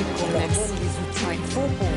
qu'on leur donne les outils qu'il faut pour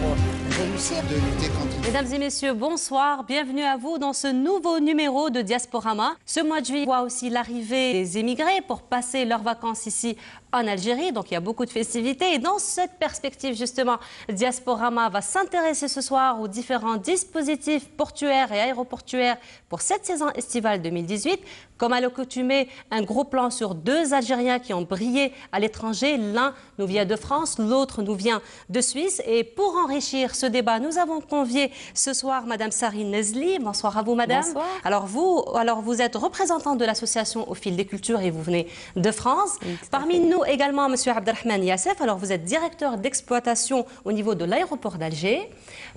réussir. De lutter contre... Mesdames et messieurs, bonsoir. Bienvenue à vous dans ce nouveau numéro de Diasporama. Ce mois de juillet voit aussi l'arrivée des émigrés pour passer leurs vacances ici en Algérie. Donc il y a beaucoup de festivités. Et dans cette perspective, justement, Diasporama va s'intéresser ce soir aux différents dispositifs portuaires et aéroportuaires pour cette saison estivale 2018. Comme à l'accoutumée, un gros plan sur deux Algériens qui ont brillé à l'étranger. L'un nous vient de France, l'autre nous vient de Suisse. Et pour enrichir ce débat, nous avons convié ce soir Madame Sarine Nezli. Bonsoir à vous, Madame. Bonsoir. Alors vous êtes représentante de l'association Au Fil des Cultures et vous venez de France. Oui, parmi nous également, Monsieur Abdelrahman Yassef. Alors vous êtes directeur d'exploitation au niveau de l'aéroport d'Alger.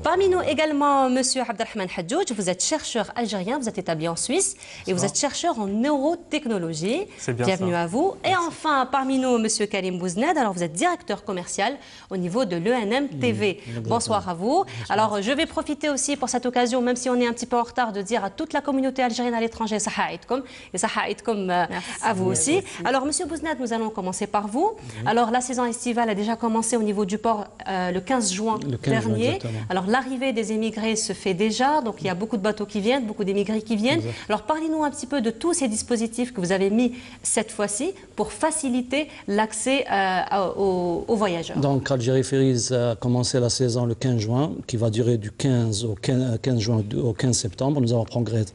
Parmi nous également, Monsieur Abdelrahman Hadjouj. Vous êtes chercheur algérien, vous êtes établi en Suisse et vous êtes chercheur en neurotechnologie. Bienvenue à vous. Et enfin, parmi nous, Monsieur Karim Bouzned. Alors vous êtes directeur commercial au niveau de l'ENM TV. Bonsoir à vous. Alors je vais profiter aussi pour cette occasion, même si on est un petit peu en retard, de dire à toute la communauté algérienne à l'étranger, sahaïtkom, et sahaïtkom à vous aussi. Alors Monsieur Bouzned, nous allons commencer par vous. Alors la saison estivale a déjà commencé au niveau du port le 15 juin dernier. Alors l'arrivée des émigrés se fait déjà, donc il y a beaucoup de bateaux qui viennent, beaucoup d'émigrés qui viennent. Alors parlez-nous un petit peu de tous ces dispositifs que vous avez mis cette fois-ci pour faciliter l'accès aux voyageurs. Donc Algérie Ferries a commencé la saison le 15 juin, qui va durer du 15 juin au 15 septembre. Nous avons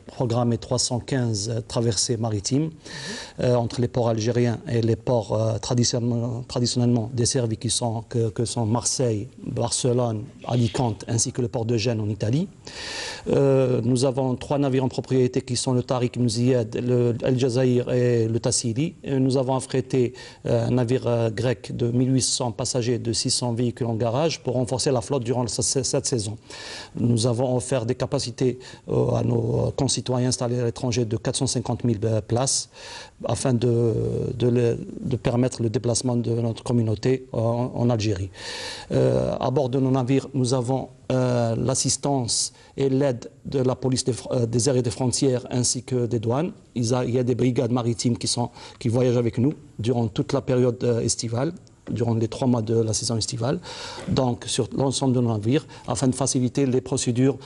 programmé 315 traversées maritimes entre les ports algériens et les ports traditionnellement desservis que sont Marseille, Barcelone, Alicante, ainsi que le port de Gênes en Italie. Nous avons 3 navires en propriété qui sont le Tariq Mziyad, le El Jazair et le Tassili. Nous avons affrété un navire grec de 1800 passagers de 600 véhicules en garage pour renforcer la flotte durant cette saison. Nous avons offert des capacités à nos concitoyens installés à l'étranger de 450 000 places afin de permettre le déplacement de notre communauté en Algérie. À bord de nos navires, nous avons l'assistance et l'aide de la police des airs et des frontières ainsi que des douanes. Il y a des brigades maritimes qui voyagent avec nous durant toute la période estivale, durant les 3 mois de la saison estivale, donc sur l'ensemble de nos navires, afin de faciliter les procédures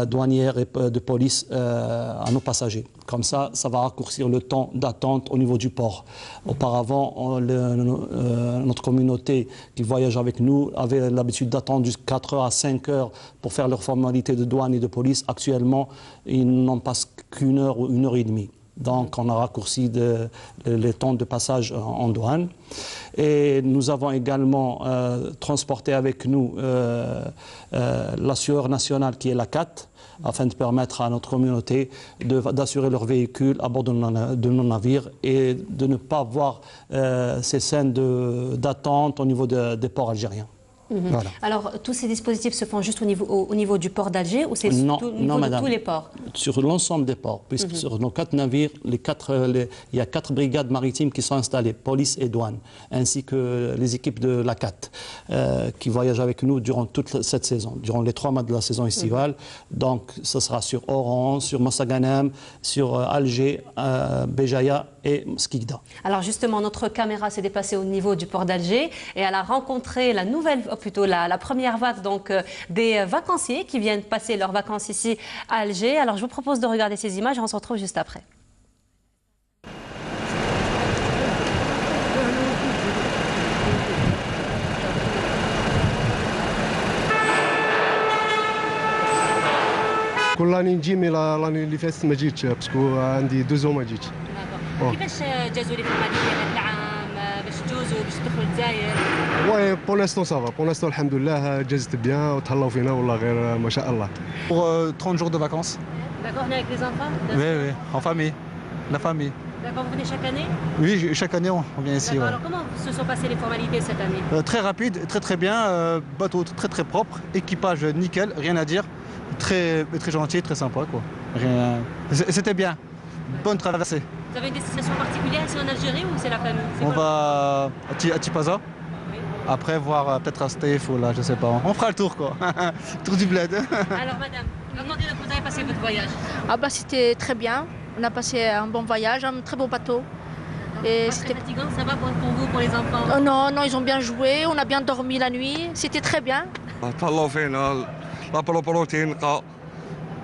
douanières et de police à nos passagers. Comme ça, ça va raccourcir le temps d'attente au niveau du port. Auparavant, notre communauté qui voyage avec nous avait l'habitude d'attendre jusqu'à 4 heures à 5 heures pour faire leurs formalités de douane et de police. Actuellement, ils n'en passent qu'1 heure ou 1 heure et demie. Donc, on a raccourci les temps de passage en douane. Et nous avons également transporté avec nous l'assureur national qui est la CAT, afin de permettre à notre communauté d'assurer leurs véhicules à bord de nos navires et de ne pas voir ces scènes d'attente au niveau des ports algériens. Voilà. Alors, tous ces dispositifs se font juste au niveau du port d'Alger ou c'est au niveau de tous les ports? Sur l'ensemble des ports, puisque sur nos 4 navires, il y a 4 brigades maritimes qui sont installées, police et douane, ainsi que les équipes de la CAT qui voyagent avec nous durant toute cette saison, durant les 3 mois de la saison estivale. Donc, ce sera sur Oran, sur Mossaganem, sur Alger, Béjaïa et Skikda. Alors justement, notre caméra s'est déplacée au niveau du port d'Alger et elle a rencontré la première vague des vacanciers qui viennent passer leurs vacances ici à Alger. Alors je vous propose de regarder ces images et on se retrouve juste après. كل راني نجي مي راني اللي فاتت ما جيتش باسكو عندي 2 ans ما جيتش. كيفاش جازوا لي فورماليتي هذا العام باش تجوزوا باش تدخلوا الجزائر؟ وي بور لانستون سافا بور لانستون الحمد لله جازت بيان وتهلاو فينا والله غير ما شاء الله. Pour 30 jours de vacances. D'accord, on est avec les enfants? Oui, en famille, la famille. D'accord, vous venez chaque année? Oui, chaque année on vient ici. Ouais. Alors comment se sont passées les formalités cette année? Très rapide, très bien, bateau très propre, équipage nickel, rien à dire, très gentil, très sympa quoi. C'était bien, bonne traversée. Vous avez une destination particulière ici en Algérie ou c'est la famille? On va à Tipaza. Oui. Après voir peut-être à Stef ou là, je sais pas. On fera le tour quoi. Tour du bled. Alors madame, comment vous avez passé votre voyage? Ah bah c'était très bien. On a passé un bon voyage, un très beau bateau. Et C'était fatigant, ça va pour vous, pour les enfants? Oh non, non, ils ont bien joué, on a bien dormi la nuit, c'était très bien. تهلاو فينا لابروبروتين نلقى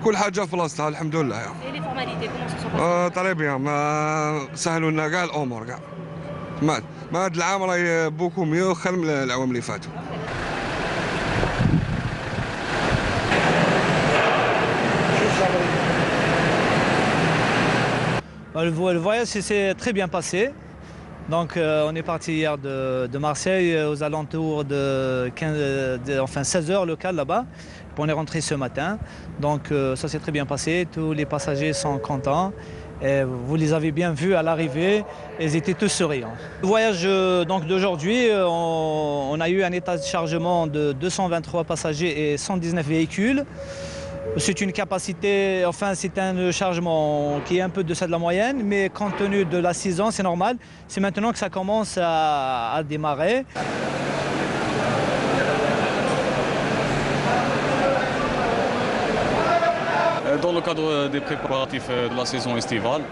كل حاجه في بلاصتها الحمد لله. Et les formalités, comment se sont passées? طري بيان ما سهلوا لنا كاع الامور كاع. ما هذا العام راهي بوكو ميو خير من العوام اللي فاتوا. Le voyage s'est très bien passé. Donc on est parti hier de Marseille aux alentours de 16 h local là-bas. On est rentré ce matin. Donc ça s'est très bien passé. Tous les passagers sont contents. Et vous les avez bien vus à l'arrivée. Ils étaient tous souriants. Le voyage donc d'aujourd'hui, on a eu un état de chargement de 223 passagers et 119 véhicules. C'est une capacité, enfin c'est un chargement qui est un peu de la moyenne, mais compte tenu de la saison, c'est normal. C'est maintenant que ça commence à démarrer. Dans le cadre des préparatifs de la saison estivale,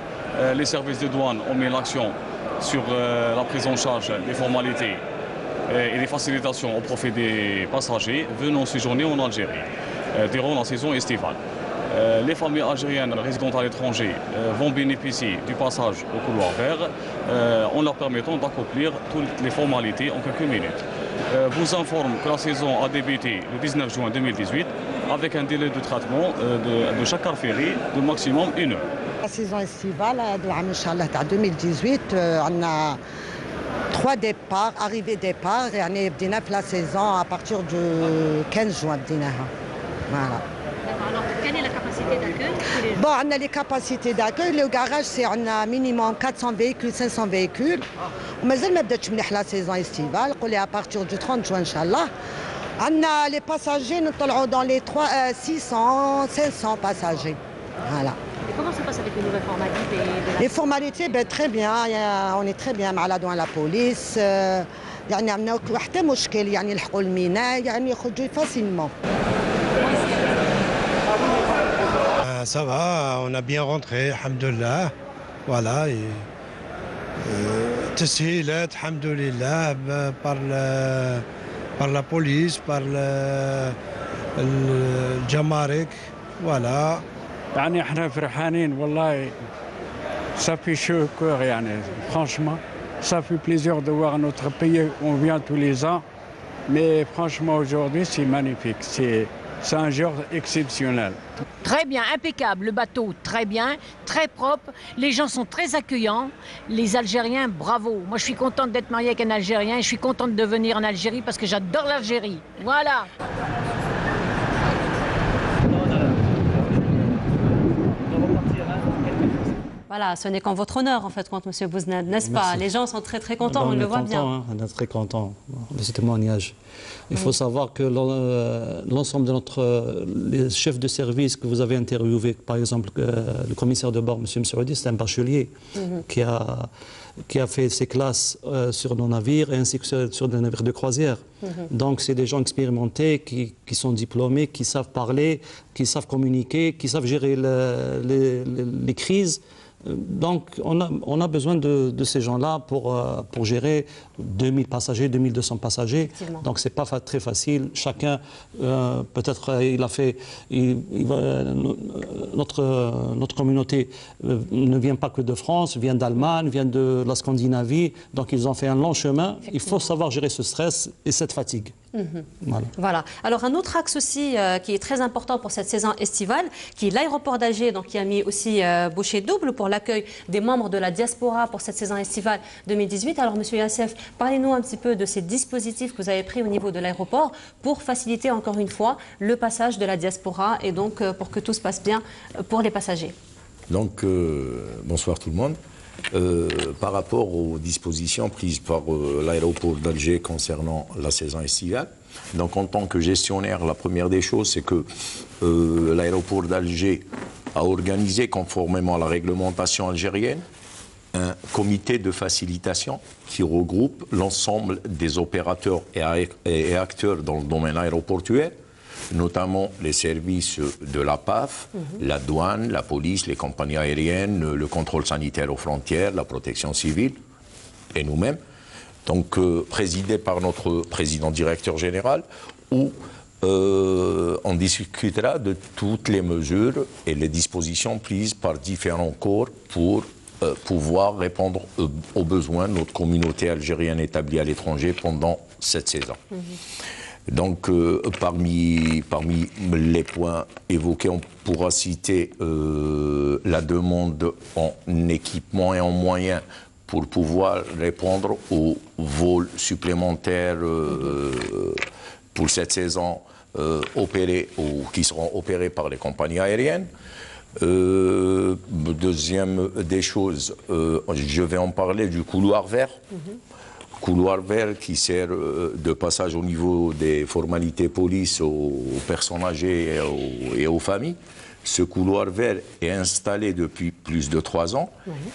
les services de douane ont mis l'action sur la prise en charge des formalités et des facilitations au profit des passagers venant séjourner en Algérie durant la saison estivale. Les familles algériennes résidant à l'étranger vont bénéficier du passage au couloir vert en leur permettant d'accomplir toutes les formalités en quelques minutes. Vous informe que la saison a débuté le 19 juin 2018 avec un délai de traitement de chaque car ferry de maximum 1 heure. La saison estivale, Inch'Allah, 2018, on a 3 départs, arrivée-départ, et on est la saison à partir du 15 juin. Voilà. Alors, quelle est la capacité d'accueil? Bon, on a les capacités d'accueil. Le garage, c'est on a minimum 400 véhicules, 500 véhicules. Mais elle m'a dit que la saison estivale, à partir du 30 juin, Inch'Allah. On a les passagers, nous sommes dans les 600, 500 passagers. Voilà. Et comment ça passe avec les nouvelles formalités? Les formalités, ben, très bien. On est très bien مع la douane, la police. يعني عندنا حتى مشكل يعني يلحقوا الميناء يعني يخرجوا facilement. Ça va, on a bien rentré, alhamdoulilah. Voilà. تسهيلات الحمد لله par la police, par الجمارك. Voilà. يعني احنا فرحانين والله. Ça fait chaud au cœur يعني. Franchement, ça fait plaisir de voir notre pays. On vient tous les ans. Mais franchement aujourd'hui c'est magnifique. C'est un jour exceptionnel. Très bien, impeccable, le bateau très bien, très propre, les gens sont très accueillants, les Algériens, bravo. Moi je suis contente d'être mariée avec un Algérien, je suis contente de venir en Algérie parce que j'adore l'Algérie. Voilà. Voilà, ce n'est qu'en votre honneur, en fait, quand M. Bouznad, n'est-ce pas? Les gens sont très très contents, on le voit bien. On est très contents de ce témoignage. Il faut savoir que l'ensemble de les chefs de service que vous avez interviewés, par exemple le commissaire de bord, M. Msoudi, c'est un bachelier qui a fait ses classes sur nos navires ainsi que sur des navires de croisière. Donc c'est des gens expérimentés qui sont diplômés, qui savent parler, qui savent communiquer, qui savent gérer les crises. Donc on a besoin de ces gens-là pour gérer 2000 passagers, 2200 passagers. Donc c'est pas très facile. Chacun, peut-être il a fait... notre communauté ne vient pas que de France, vient d'Allemagne, vient de la Scandinavie. Donc ils ont fait un long chemin. Il faut savoir gérer ce stress et cette fatigue. Voilà. Alors un autre axe aussi qui est très important pour cette saison estivale, qui est l'aéroport d'Alger, donc qui a mis aussi bouchée double pour l'accueil des membres de la diaspora pour cette saison estivale 2018. Alors Monsieur Yassef, parlez-nous un petit peu de ces dispositifs que vous avez pris au niveau de l'aéroport pour faciliter encore une fois le passage de la diaspora et donc pour que tout se passe bien pour les passagers. Donc bonsoir tout le monde. Par rapport aux dispositions prises par l'aéroport d'Alger concernant la saison estivale. Donc en tant que gestionnaire, la première des choses, c'est que l'aéroport d'Alger a organisé, conformément à la réglementation algérienne, un comité de facilitation qui regroupe l'ensemble des opérateurs et acteurs dans le domaine aéroportuaire, notamment les services de la PAF, la douane, la police, les compagnies aériennes, le contrôle sanitaire aux frontières, la protection civile, et nous-mêmes, donc présidé par notre président directeur général, où on discutera de toutes les mesures et les dispositions prises par différents corps pour pouvoir répondre aux besoins de notre communauté algérienne établie à l'étranger pendant cette saison. Donc, parmi les points évoqués, on pourra citer la demande en équipement et en moyens pour pouvoir répondre aux vols supplémentaires pour cette saison opérés ou qui seront opérés par les compagnies aériennes. Deuxième des choses, je vais en parler du couloir vert. Couloir vert qui sert de passage au niveau des formalités police aux personnes âgées et aux familles. Ce couloir vert est installé depuis plus de 3 ans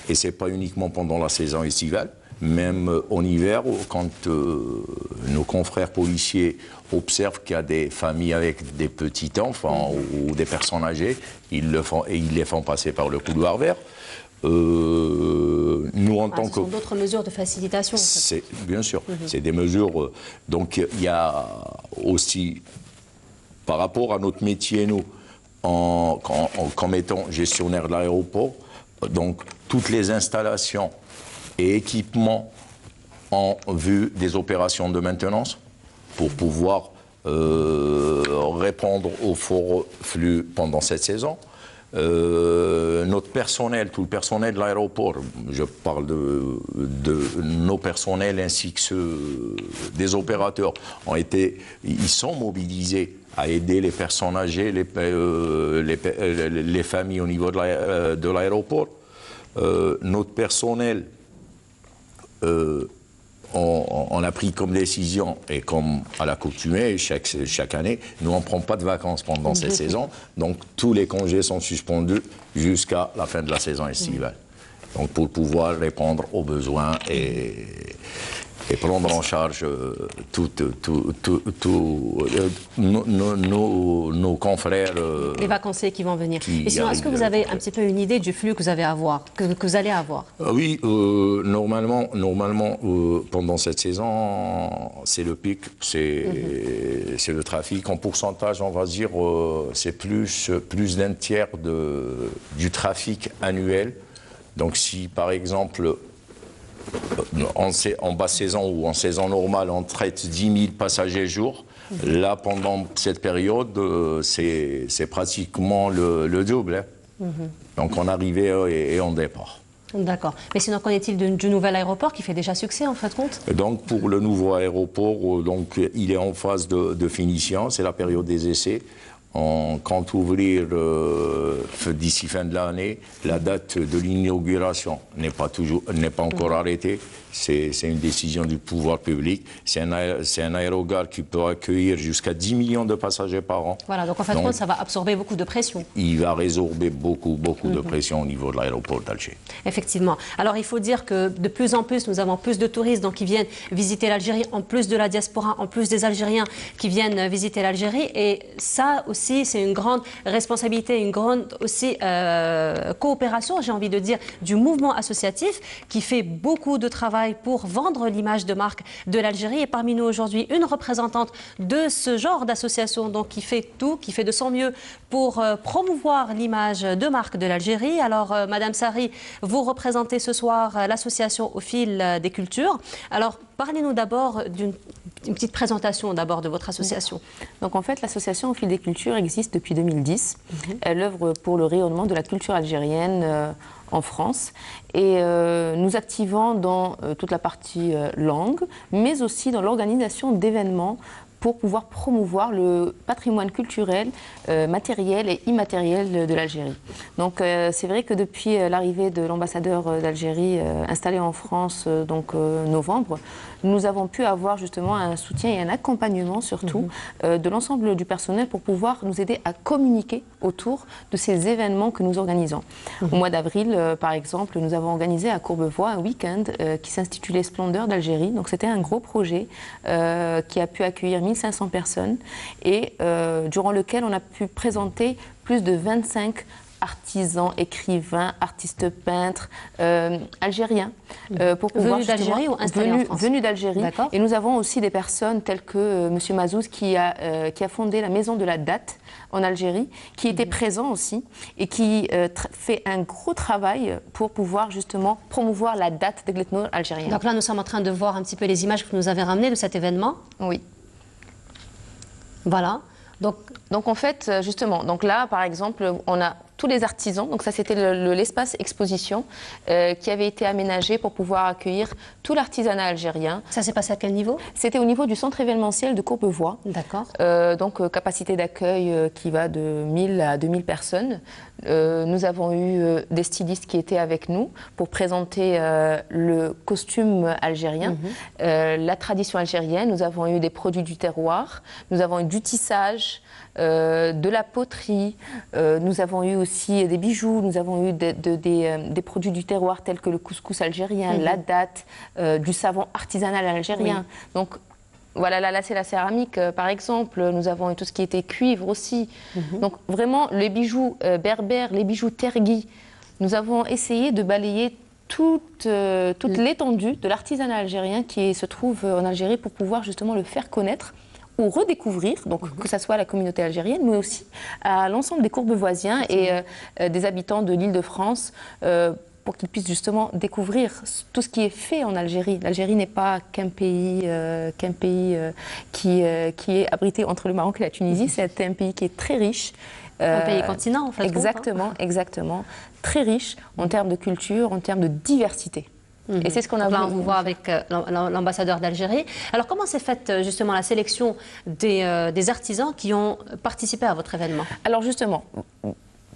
et ce n'est pas uniquement pendant la saison estivale. Même en hiver, quand nos confrères policiers observent qu'il y a des familles avec des petits enfants ou des personnes âgées, ils les font passer par le couloir vert. Nous, en tant que... Ce sont d'autres mesures de facilitation. Bien sûr, c'est des mesures... donc, il y a aussi, par rapport à notre métier, nous, comme étant gestionnaire de l'aéroport, donc, toutes les installations et équipements en vue des opérations de maintenance pour pouvoir répondre aux forts flux pendant cette saison. Notre personnel, tout le personnel de l'aéroport, je parle de nos personnels ainsi que ceux des opérateurs, ils sont mobilisés à aider les personnes âgées, les familles au niveau de l'aéroport. Notre personnel, on a pris comme décision, et comme à l'accoutumée, chaque année, nous on ne prend pas de vacances pendant cette saison, donc tous les congés sont suspendus jusqu'à la fin de la saison estivale. Donc pour pouvoir répondre aux besoins et prendre en charge nos confrères. Les vacanciers qui vont venir. Et sinon, est-ce que vous avez un petit peu une idée du flux que vous allez avoir, Oui, normalement, pendant cette saison, c'est le pic, c'est le trafic. En pourcentage, on va dire, c'est plus d'un tiers du trafic annuel. Donc si, par exemple, en basse saison ou en saison normale, on traite 10 000 passagers jour. Là, pendant cette période, c'est pratiquement le double. Donc, on arrivait et on départ. D'accord. Mais sinon, qu'en est-il du nouvel aéroport qui fait déjà succès, en fin de compte? Donc, pour le nouveau aéroport, donc, il est en phase de finition. C'est la période des essais. On compte ouvrir d'ici fin de l'année. La date de l'inauguration n'est pas encore arrêtée. C'est une décision du pouvoir public. C'est un aérogare qui peut accueillir jusqu'à 10 millions de passagers par an. Voilà, donc en fin de compte, ça va absorber beaucoup de pression. Il va résorber beaucoup de pression au niveau de l'aéroport d'Alger. Effectivement. Alors, il faut dire que de plus en plus, nous avons plus de touristes donc, qui viennent visiter l'Algérie, en plus de la diaspora, en plus des Algériens qui viennent visiter l'Algérie. Et ça aussi, c'est une grande responsabilité, une grande aussi coopération, j'ai envie de dire, du mouvement associatif qui fait beaucoup de travail pour vendre l'image de marque de l'Algérie. Et parmi nous aujourd'hui, une représentante de ce genre d'association donc qui fait tout, qui fait de son mieux pour promouvoir l'image de marque de l'Algérie. Alors, Madame Sari, vous représentez ce soir l'association Au Fil des Cultures. Alors, parlez-nous d'abord d'une petite présentation d'abord de votre association. Donc en fait, l'association Au Fil des Cultures existe depuis 2010. Elle œuvre pour le rayonnement de la culture algérienne en France et nous activons dans toute la partie langue, mais aussi dans l'organisation d'événements pour pouvoir promouvoir le patrimoine culturel, matériel et immatériel de l'Algérie. Donc c'est vrai que depuis l'arrivée de l'ambassadeur d'Algérie installé en France, novembre, nous avons pu avoir justement un soutien et un accompagnement surtout de l'ensemble du personnel pour pouvoir nous aider à communiquer autour de ces événements que nous organisons. Au mois d'avril, par exemple, nous avons organisé à Courbevoie un week-end qui s'intitulait Splendeur d'Algérie. Donc c'était un gros projet qui a pu accueillir 1500 personnes et durant lequel on a pu présenter plus de 25 artisans, écrivains, artistes peintres algériens. Pour pouvoir venus d'Algérie ou installés en France? Venus d'Algérie. Et nous avons aussi des personnes telles que M. Mazouz qui a fondé la Maison de la Date en Algérie, qui était présent aussi et qui fait un gros travail pour pouvoir justement promouvoir la date d'Eglet Nour algérienne. Donc là, nous sommes en train de voir un petit peu les images que vous nous avez ramenées de cet événement. Oui. Voilà. Donc en fait, justement, donc là, par exemple, on a tous les artisans. Donc ça, c'était l'espace exposition qui avait été aménagé pour pouvoir accueillir tout l'artisanat algérien. Ça s'est passé à quel niveau? C'était au niveau du centre événementiel de Courbevoie. D'accord. Donc capacité d'accueil qui va de 1000 à 2000 personnes. Nous avons eu des stylistes qui étaient avec nous pour présenter le costume algérien, la tradition algérienne. Nous avons eu des produits du terroir, nous avons eu du tissage, de la poterie, nous avons eu aussi des bijoux, nous avons eu des produits du terroir tels que le couscous algérien, la date, du savon artisanal algérien. Donc voilà, là c'est la céramique par exemple, nous avons eu tout ce qui était cuivre aussi. Donc vraiment les bijoux berbères, les bijoux tergis, nous avons essayé de balayer toute l'étendue de l'artisanat algérien qui se trouve en Algérie pour pouvoir justement le faire connaître ou redécouvrir, donc que ce soit à la communauté algérienne, mais aussi à l'ensemble des Courbevoisiens et des habitants de l'Île-de-France, pour qu'ils puissent justement découvrir tout ce qui est fait en Algérie. L'Algérie n'est pas qu'un pays, qui est abrité entre le Maroc et la Tunisie, c'est un pays qui est très riche. Un pays continent, en fait. Exactement, exactement. Très riche en termes de culture, en termes de diversité. Et c'est ce qu'on a Là, on vous voit avec l'ambassadeur d'Algérie. Alors, comment s'est faite justement la sélection des artisans qui ont participé à votre événement? Alors, justement,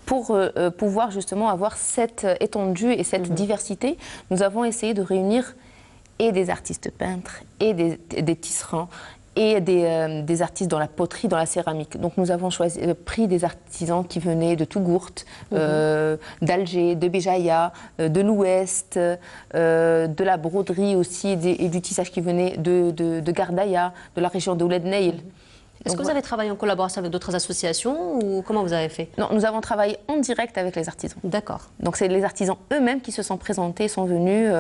pour pouvoir justement avoir cette étendue et cette diversité, nous avons essayé de réunir et des artistes peintres, et des tisserands, et des artistes dans la poterie, dans la céramique. Donc nous avons pris des artisans qui venaient de Tougourt, d'Alger, de Béjaïa, de l'Ouest, de la broderie aussi et du tissage qui venait de Gardaïa, de la région de Ouled Neil. Est-ce que vous avez travaillé en collaboration avec d'autres associations ou comment vous avez fait? Non, nous avons travaillé en direct avec les artisans. D'accord. Donc c'est les artisans eux-mêmes qui se sont présentés, sont venus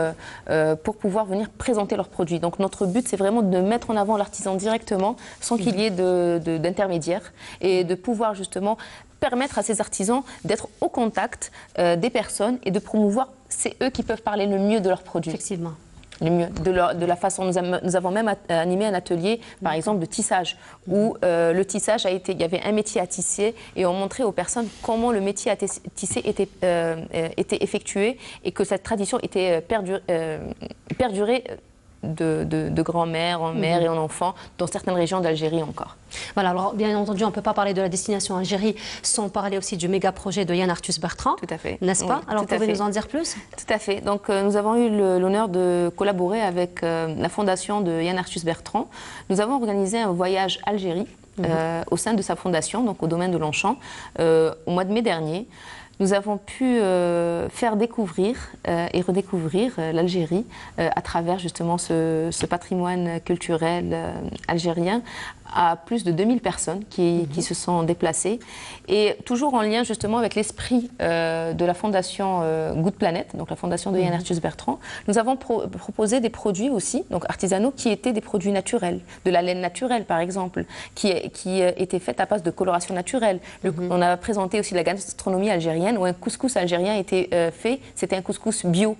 pour pouvoir venir présenter leurs produits. Donc notre but, c'est vraiment de mettre en avant l'artisan directement, sans qu'il y ait d'intermédiaires, et de pouvoir justement permettre à ces artisans d'être au contact des personnes et de promouvoir, c'est eux qui peuvent parler le mieux de leurs produits. Effectivement. Le mieux, de la façon, nous avons même animé un atelier, par exemple, de tissage, où le tissage il y avait un métier à tisser, et on montrait aux personnes comment le métier à tisser était effectué, et que cette tradition était perdurée de grand-mère en mère et en enfant dans certaines régions d'Algérie encore. Voilà, alors bien entendu, on ne peut pas parler de la destination Algérie sans parler aussi du méga projet de Yann Arthus Bertrand. Tout à fait. N'est-ce pas? Oui, alors, vous pouvez nous en dire plus? Tout à fait. Donc, nous avons eu l'honneur de collaborer avec la fondation de Yann Arthus Bertrand. Nous avons organisé un voyage Algérie au sein de sa fondation, donc au domaine de Longchamp, au mois de mai dernier. Nous avons pu faire découvrir et redécouvrir l'Algérie à travers justement ce patrimoine culturel algérien à plus de 2000 personnes qui se sont déplacées, et toujours en lien justement avec l'esprit de la fondation Good Planet, donc la fondation de Yann Arthus Bertrand. Nous avons proposé des produits aussi, donc artisanaux, qui étaient des produits naturels, de la laine naturelle par exemple, qui était faite à base de coloration naturelle. On a présenté aussi la gastronomie algérienne, où un couscous algérien était fait, c'était un couscous bio,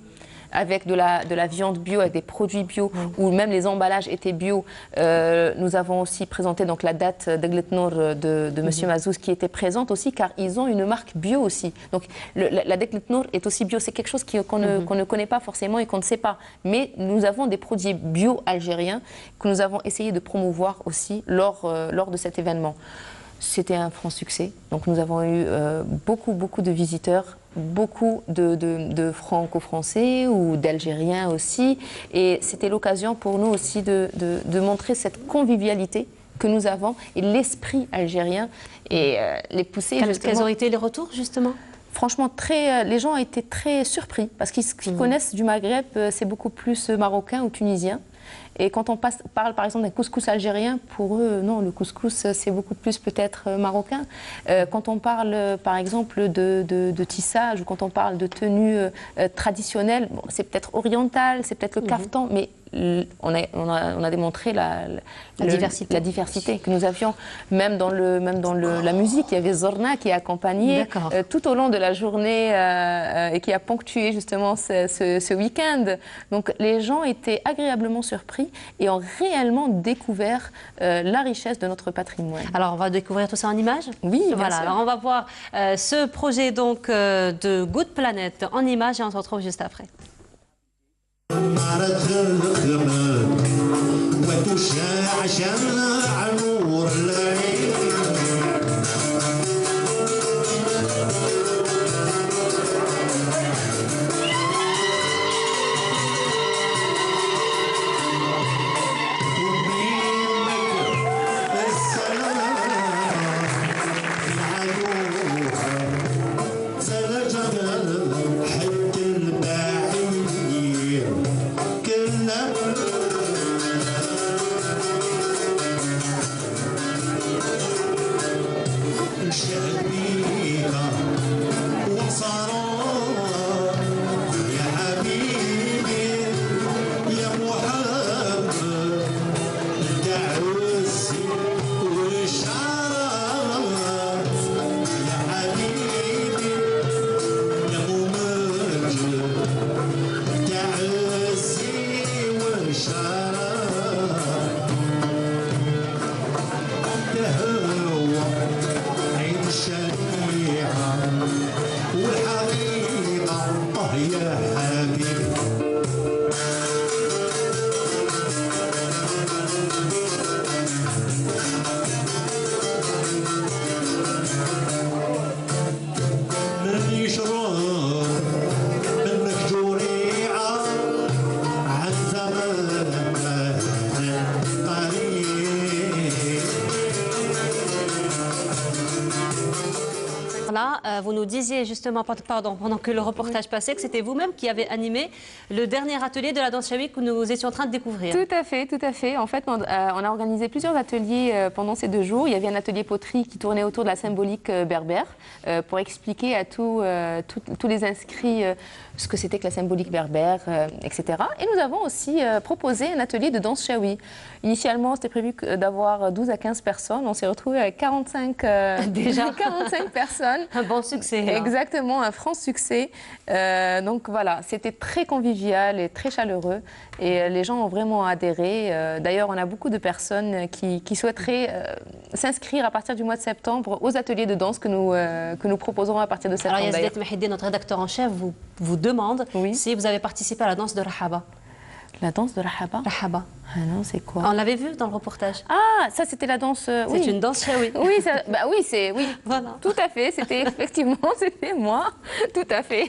avec de la viande bio, avec des produits bio, où même les emballages étaient bio. Nous avons aussi présenté donc la date d'Eglet Nour de M. Mazouz, qui était présente aussi, car ils ont une marque bio aussi. Donc la d'Eglet Nour est aussi bio. C'est quelque chose qu'on ne connaît pas forcément et qu'on ne sait pas. Mais nous avons des produits bio algériens que nous avons essayé de promouvoir aussi lors de cet événement. C'était un franc succès. Donc nous avons eu beaucoup de visiteurs, beaucoup de franco-français ou d'Algériens aussi. Et c'était l'occasion pour nous aussi de montrer cette convivialité que nous avons et l'esprit algérien, et les pousser. Quels ont été les retours justement? Franchement, les gens ont été très surpris, parce qu'ils connaissent du Maghreb, c'est beaucoup plus marocain ou tunisien. Et quand on parle par exemple d'un couscous algérien, pour eux, non, le couscous, c'est beaucoup plus peut-être marocain. Quand on parle par exemple de tissage ou quand on parle de tenue traditionnelle, bon, c'est peut-être oriental, c'est peut-être le kaftan, mais on a démontré la diversité que nous avions, même dans la musique. Il y avait Zorna qui accompagnait tout au long de la journée et qui a ponctué justement ce week-end. Donc les gens étaient agréablement surpris et ont réellement découvert la richesse de notre patrimoine. Alors on va découvrir tout ça en images. Oui, bien voilà. sûr. Alors on va voir ce projet donc de Good Planet en images et on se retrouve juste après. Vous nous disiez justement, pardon, pendant que le reportage passait, que c'était vous-même qui avez animé le dernier atelier de la danse chaoui que nous étions en train de découvrir. Tout à fait, tout à fait. En fait, on a organisé plusieurs ateliers pendant ces 2 jours. Il y avait un atelier poterie qui tournait autour de la symbolique berbère pour expliquer à tous les inscrits ce que c'était que la symbolique berbère, etc. Et nous avons aussi proposé un atelier de danse chaoui. Initialement, c'était prévu d'avoir 12 à 15 personnes. On s'est retrouvé avec 45, déjà 45 personnes. Un bon succès. Exactement, un franc succès. Donc voilà, c'était très convivial et très chaleureux. Et les gens ont vraiment adhéré. D'ailleurs, on a beaucoup de personnes qui souhaiteraient s'inscrire à partir du mois de septembre aux ateliers de danse que nous proposerons à partir de septembre. Alors Yazdet Mahidé, notre rédacteur en chef, vous demande si vous avez participé à la danse de Rahaba. La danse de Rahaba? Rahaba. Ah non, c'est quoi? On l'avait vu dans le reportage. Ah, ça c'était la danse... C'est une danse chaoui. Oui, oui, voilà. Tout à fait, c'était effectivement, c'était moi, tout à fait.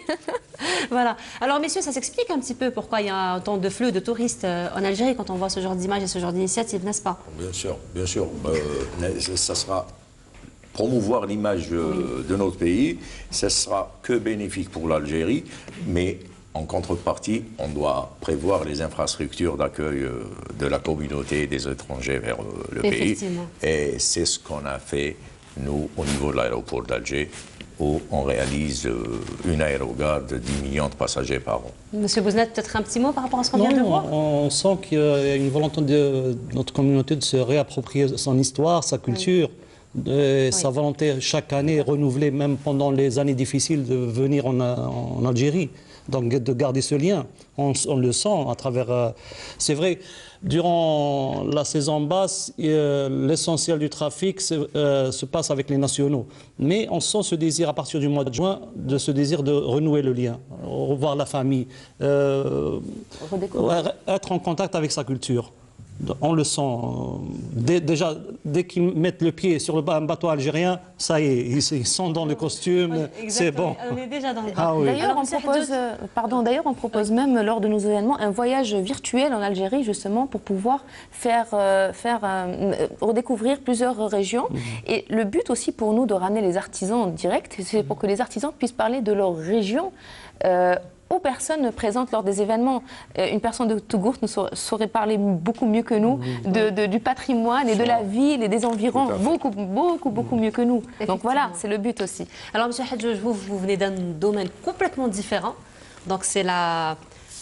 Voilà. Alors messieurs, ça s'explique un petit peu pourquoi il y a autant de flux de touristes en Algérie quand on voit ce genre d'images et ce genre d'initiatives, n'est-ce pas? Bien sûr, bien sûr. Ça sera... Promouvoir l'image de notre pays, ce sera que bénéfique pour l'Algérie, mais en contrepartie, on doit prévoir les infrastructures d'accueil de la communauté des étrangers vers le pays. Et c'est ce qu'on a fait, nous, au niveau de l'aéroport d'Alger, où on réalise une aérogare de 10 millions de passagers par an. Monsieur Bouznet, peut-être un petit mot par rapport à ce qu'on vient de voir? On sent qu'il y a une volonté de notre communauté de se réapproprier son histoire, sa culture. Sa volonté chaque année renouvelée, même pendant les années difficiles, de venir en Algérie, donc de garder ce lien. On le sent à travers... c'est vrai, durant la saison basse, l'essentiel du trafic se passe avec les nationaux. Mais on sent ce désir à partir du mois de juin, de ce désir de renouer le lien, revoir la famille, être en contact avec sa culture. On le sent. Déjà, dès qu'ils mettent le pied sur un bateau algérien, ça y est, ils sont dans le costume, c'est bon. On est déjà dans le bateau. Oui. D'ailleurs, on propose même, lors de nos événements, un voyage virtuel en Algérie, justement, pour pouvoir redécouvrir plusieurs régions. Et le but aussi pour nous de ramener les artisans en direct, c'est pour que les artisans puissent parler de leur région aux personnes présentes lors des événements. Une personne de Tougourt nous saurait parler beaucoup mieux que nous du patrimoine et de la ville et des environs, beaucoup mieux que nous. Donc voilà, c'est le but aussi. Alors M. Hadjouj, vous venez d'un domaine complètement différent. Donc c'est la...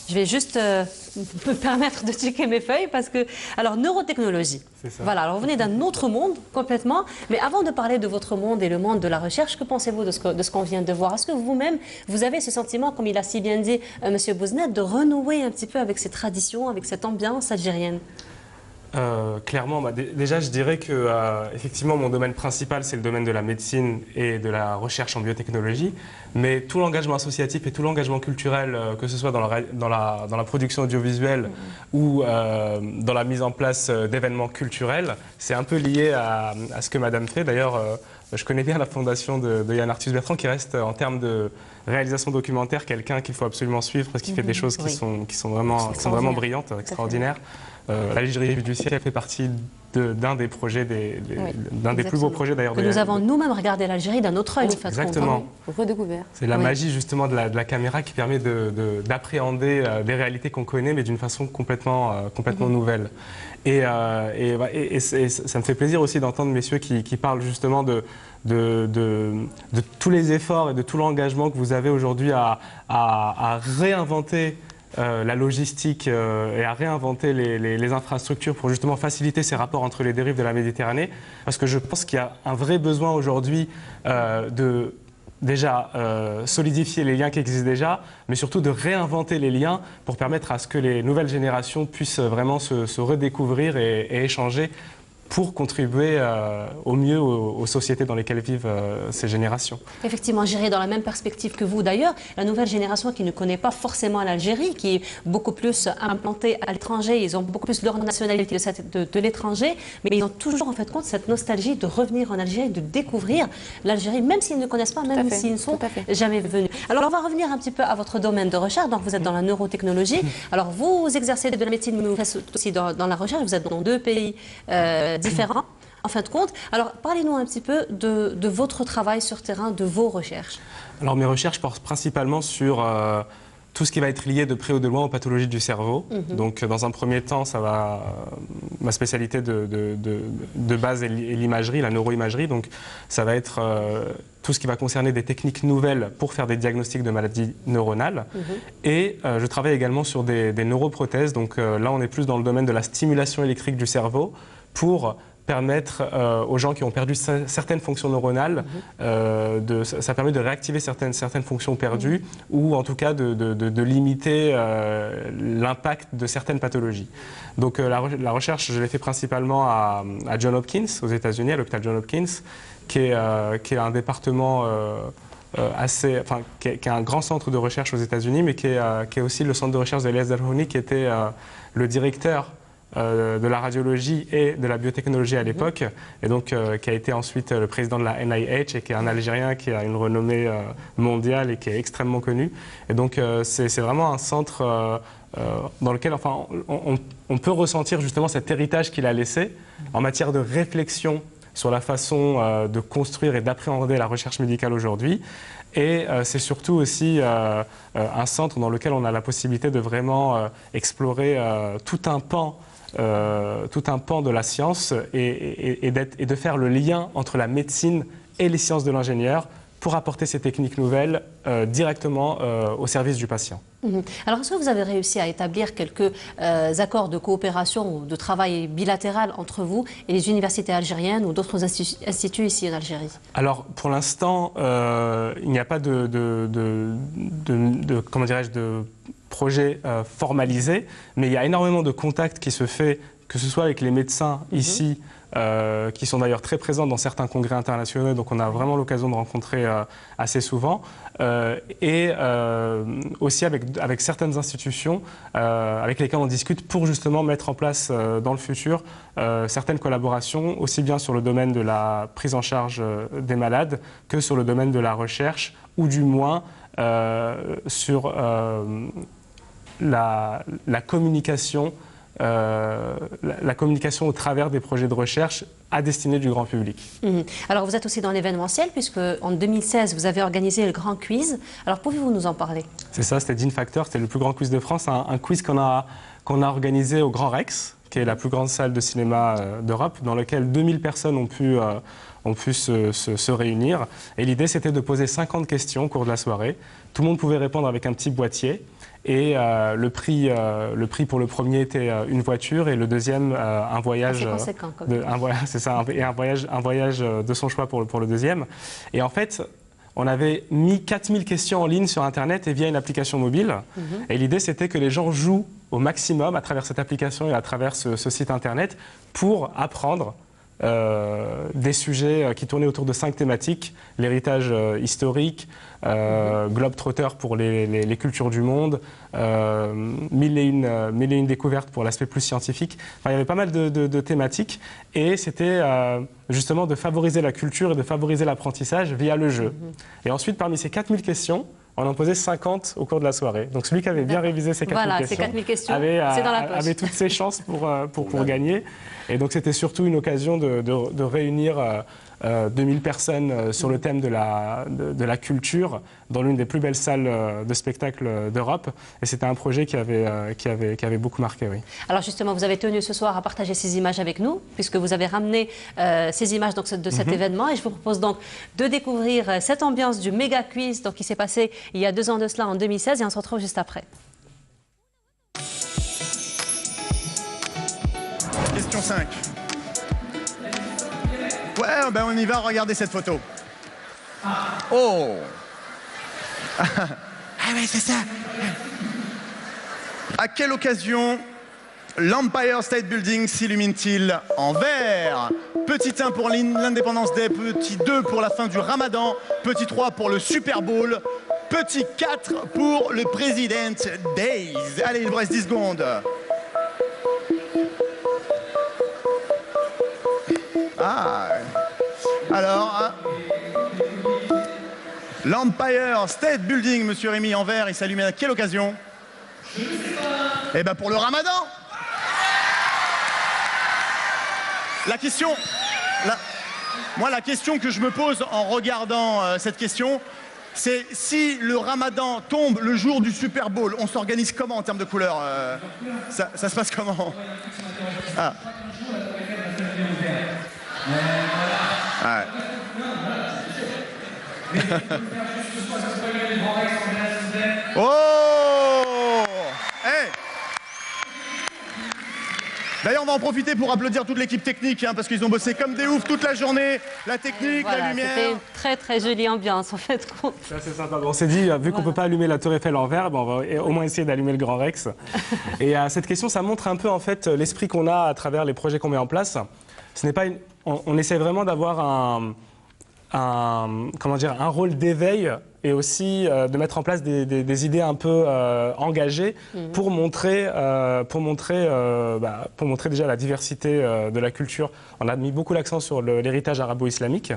Je vais juste me permettre de checker mes feuilles parce que... Alors, neurotechnologie. Voilà, alors vous venez d'un autre monde complètement. Mais avant de parler de votre monde et le monde de la recherche, que pensez-vous de ce qu'on vient de voir? Est-ce que vous-même, vous avez ce sentiment, comme il a si bien dit M. Bouznet, de renouer un petit peu avec ces traditions, avec cette ambiance algérienne? Clairement, déjà je dirais que effectivement mon domaine principal c'est le domaine de la médecine et de la recherche en biotechnologie, mais tout l'engagement associatif et tout l'engagement culturel, que ce soit dans la production audiovisuelle ou dans la mise en place d'événements culturels, c'est un peu lié à ce que Madame fait. D'ailleurs, je connais bien la fondation de Yann Arthus Bertrand qui reste en termes de réalisation documentaire quelqu'un qu'il faut absolument suivre parce qu'il fait des choses qui sont vraiment brillantes, extraordinaires. L'Algérie du ciel fait partie d'un des projets, d'un des plus beaux projets d'ailleurs. Que nous avons nous-mêmes regardé l'Algérie d'un autre œil. Exactement. Redécouvert. C'est la magie justement de la caméra qui permet d'appréhender des réalités qu'on connaît mais d'une façon complètement nouvelle. Et ça me fait plaisir aussi d'entendre messieurs qui parlent justement de tous les efforts et de tout l'engagement que vous avez aujourd'hui à réinventer la logistique et à réinventer les infrastructures pour justement faciliter ces rapports entre les dérives de la Méditerranée. Parce que je pense qu'il y a un vrai besoin aujourd'hui de déjà solidifier les liens qui existent déjà, mais surtout de réinventer les liens pour permettre à ce que les nouvelles générations puissent vraiment se redécouvrir et échanger pour contribuer au mieux aux sociétés dans lesquelles vivent ces générations. Effectivement, j'irai dans la même perspective que vous d'ailleurs. La nouvelle génération qui ne connaît pas forcément l'Algérie, qui est beaucoup plus implantée à l'étranger, ils ont beaucoup plus leur nationalité de l'étranger, mais ils ont toujours en fait compte cette nostalgie de revenir en Algérie, de découvrir l'Algérie, même s'ils ne connaissent pas, même s'ils ne sont jamais venus. Alors on va revenir un petit peu à votre domaine de recherche. Donc vous êtes dans la neurotechnologie. Alors vous exercez de la médecine, mais vous êtes aussi dans la recherche. Vous êtes dans 2 pays différents, en fin de compte. Alors, parlez-nous un petit peu de votre travail sur terrain, de vos recherches. Alors, mes recherches portent principalement sur tout ce qui va être lié de près ou de loin aux pathologies du cerveau. Donc, dans un premier temps, ça va... ma spécialité de base est l'imagerie, la neuroimagerie. Donc, ça va être tout ce qui va concerner des techniques nouvelles pour faire des diagnostics de maladies neuronales. Et je travaille également sur des neuroprothèses. Donc, là, on est plus dans le domaine de la stimulation électrique du cerveau pour permettre aux gens qui ont perdu certaines fonctions neuronales, ça permet de réactiver certaines fonctions perdues ou en tout cas de limiter l'impact de certaines pathologies. Donc la recherche, je l'ai fait principalement à Johns Hopkins, aux États-Unis, à l'hôpital Johns Hopkins, qui est un département qui est un grand centre de recherche aux États-Unis, mais qui est aussi le centre de recherche d'Elias Darhouni, qui était le directeur de la radiologie et de la biotechnologie à l'époque, et donc qui a été ensuite le président de la NIH et qui est un Algérien qui a une renommée mondiale et qui est extrêmement connu. Et donc c'est vraiment un centre dans lequel on peut ressentir justement cet héritage qu'il a laissé en matière de réflexion sur la façon de construire et d'appréhender la recherche médicale aujourd'hui. Et c'est surtout aussi un centre dans lequel on a la possibilité de vraiment explorer tout un pan de la science et de faire le lien entre la médecine et les sciences de l'ingénieur pour apporter ces techniques nouvelles directement au service du patient. Alors, est-ce que vous avez réussi à établir quelques accords de coopération ou de travail bilatéral entre vous et les universités algériennes ou d'autres instituts ici en Algérie? Alors, pour l'instant, il n'y a pas de projet formalisé, mais il y a énormément de contacts qui se fait, que ce soit avec les médecins ici, qui sont d'ailleurs très présents dans certains congrès internationaux, donc on a vraiment l'occasion de rencontrer assez souvent, et aussi avec certaines institutions avec lesquelles on discute pour justement mettre en place dans le futur certaines collaborations, aussi bien sur le domaine de la prise en charge des malades que sur le domaine de la recherche, ou du moins sur la communication la communication au travers des projets de recherche à destinée du grand public. Alors vous êtes aussi dans l'événementiel puisque en 2016 vous avez organisé le grand quiz. Alors pouvez-vous nous en parler? C'est ça, c'était Dean Factor, c'était le plus grand quiz de France, un quiz qu'on a organisé au Grand Rex, qui est la plus grande salle de cinéma d'Europe, dans lequel 2000 personnes ont pu se réunir. Et l'idée, c'était de poser 50 questions au cours de la soirée. Tout le monde pouvait répondre avec un petit boîtier. Et le prix pour le premier était une voiture et le deuxième un voyage. C'est conséquent, c'est ça, et un voyage de son choix pour le deuxième. Et en fait, on avait mis 4000 questions en ligne sur Internet et via une application mobile. Et l'idée, c'était que les gens jouent au maximum à travers cette application et à travers ce site Internet pour apprendre des sujets qui tournaient autour de 5 thématiques: l'héritage historique, Globetrotter pour les cultures du monde, 1001 découvertes pour l'aspect plus scientifique. Enfin, il y avait pas mal de thématiques et c'était justement de favoriser la culture et de favoriser l'apprentissage via le jeu. Et ensuite, parmi ces 4000 questions, on en posait 50 au cours de la soirée. Donc celui qui avait bien révisé ces 4000 questions, avait toutes ses chances pour gagner. Et donc c'était surtout une occasion de réunir 2000 personnes sur le thème de la culture dans l'une des plus belles salles de spectacle d'Europe. Et c'était un projet qui avait beaucoup marqué, oui. Alors justement, vous avez tenu ce soir à partager ces images avec nous, puisque vous avez ramené ces images donc, de cet événement. Et je vous propose donc de découvrir cette ambiance du méga quiz donc, qui s'est passé il y a 2 ans de cela, en 2016. Et on se retrouve juste après. Question 5. Ouais, ben on y va, regardez cette photo. Oh. Ah ouais, c'est ça. À quelle occasion l'Empire State Building s'illumine-t-il en vert? Petit 1 pour l'indépendance Day, petit 2 pour la fin du Ramadan, petit 3 pour le Super Bowl, petit 4 pour le President's Days. Allez, il vous reste 10 secondes. Ah. Alors, l'Empire State Building, monsieur Rémi, en vert, il s'allume à quelle occasion? Eh ben pour le Ramadan. La question, moi la question que je me pose en regardant cette question, c'est si le Ramadan tombe le jour du Super Bowl, on s'organise comment en termes de couleurs? Ça se passe comment? Ah. Ouais. Oh hey. D'ailleurs, on va en profiter pour applaudir toute l'équipe technique, hein, parce qu'ils ont bossé comme des oufs toute la journée. La technique, voilà, la lumière. C'était une très très jolie ambiance, en fait. C'est sympa. On s'est dit, vu qu'on ne peut pas allumer la Tour Eiffel en vert, on va au moins essayer d'allumer le Grand Rex. Et cette question, ça montre un peu en fait l'esprit qu'on a à travers les projets qu'on met en place. Ce n'est pas on essaie vraiment d'avoir un rôle d'éveil et aussi de mettre en place des idées un peu engagées pour montrer déjà la diversité de la culture. On a mis beaucoup l'accent sur l'héritage arabo-islamique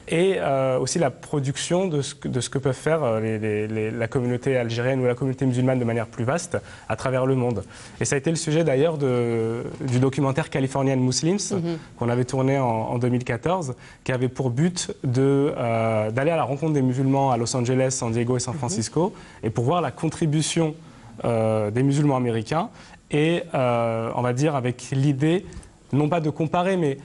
et aussi la production de ce que peuvent faire la communauté algérienne ou la communauté musulmane de manière plus vaste à travers le monde. Et ça a été le sujet d'ailleurs du documentaire Californian Muslims qu'on avait tourné en 2014, qui avait pour but d'aller à la rencontre des musulmans à Los Angeles, San Diego et San Francisco, et pour voir la contribution des musulmans américains, et on va dire avec l'idée, non pas de comparer, mais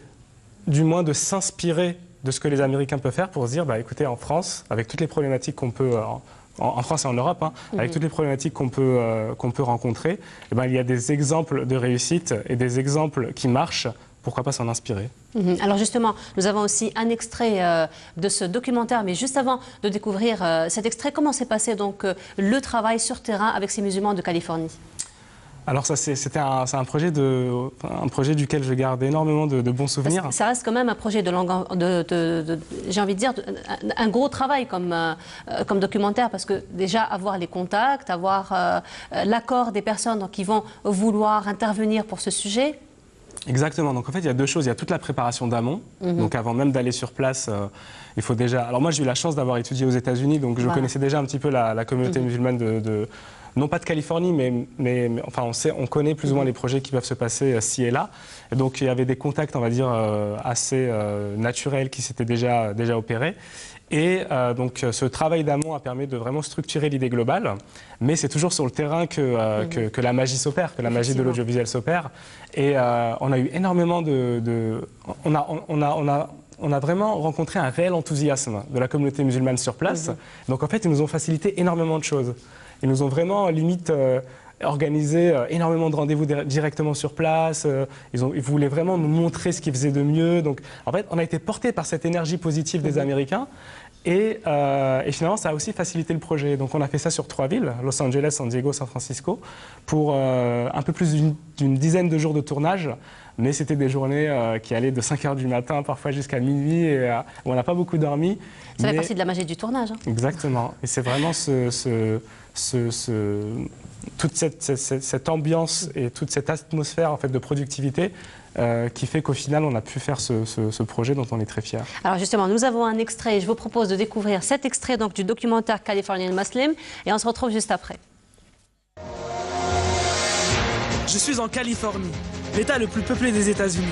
du moins de s'inspirer de ce que les Américains peuvent faire pour se dire, bah, écoutez, en France, avec toutes les problématiques qu'on peut, en France et en Europe, hein, avec toutes les problématiques qu'on peut rencontrer, eh ben, il y a des exemples de réussite et des exemples qui marchent. Pourquoi pas s'en inspirer? Alors justement, nous avons aussi un extrait de ce documentaire, mais juste avant de découvrir cet extrait, comment s'est passé donc le travail sur terrain avec ces musulmans de Californie? Alors c'est un projet duquel je garde énormément de bons souvenirs. Ça reste quand même un projet j'ai envie de dire, un gros travail comme documentaire, parce que déjà avoir les contacts, avoir l'accord des personnes qui vont vouloir intervenir pour ce sujet. Exactement. Donc en fait, il y a deux choses. Il y a toute la préparation d'amont. Donc avant même d'aller sur place, il faut déjà... Alors moi, j'ai eu la chance d'avoir étudié aux États-Unis, donc je connaissais déjà un petit peu la communauté musulmane non pas de Californie, mais enfin on connaît plus ou moins les projets qui peuvent se passer ci et là. Et donc il y avait des contacts, on va dire, assez naturels qui s'étaient déjà opérés. Et donc ce travail d'amont a permis de vraiment structurer l'idée globale, mais c'est toujours sur le terrain que la magie s'opère, que la magie de l'audiovisuel s'opère. Et on a eu énormément on a vraiment rencontré un réel enthousiasme de la communauté musulmane sur place. Donc en fait, ils nous ont facilité énormément de choses. Ils nous ont vraiment limite organisé énormément de rendez-vous directement sur place. Ils voulaient vraiment nous montrer ce qu'ils faisaient de mieux. Donc en fait, on a été portés par cette énergie positive des Américains. Et finalement, ça a aussi facilité le projet. Donc on a fait ça sur 3 villes, Los Angeles, San Diego, San Francisco, pour un peu plus d'une dizaine de jours de tournage. Mais c'était des journées qui allaient de 5 h du matin, parfois jusqu'à minuit, et où on n'a pas beaucoup dormi. Ça fait partie de la magie du tournage. Hein. Exactement. Et c'est vraiment toute cette ambiance et toute cette atmosphère en fait, de productivité qui fait qu'au final, on a pu faire ce projet dont on est très fiers. Alors justement, nous avons un extrait. Je vous propose de découvrir cet extrait donc, du documentaire Californian Muslim et on se retrouve juste après. Je suis en Californie, l'État le plus peuplé des États-Unis.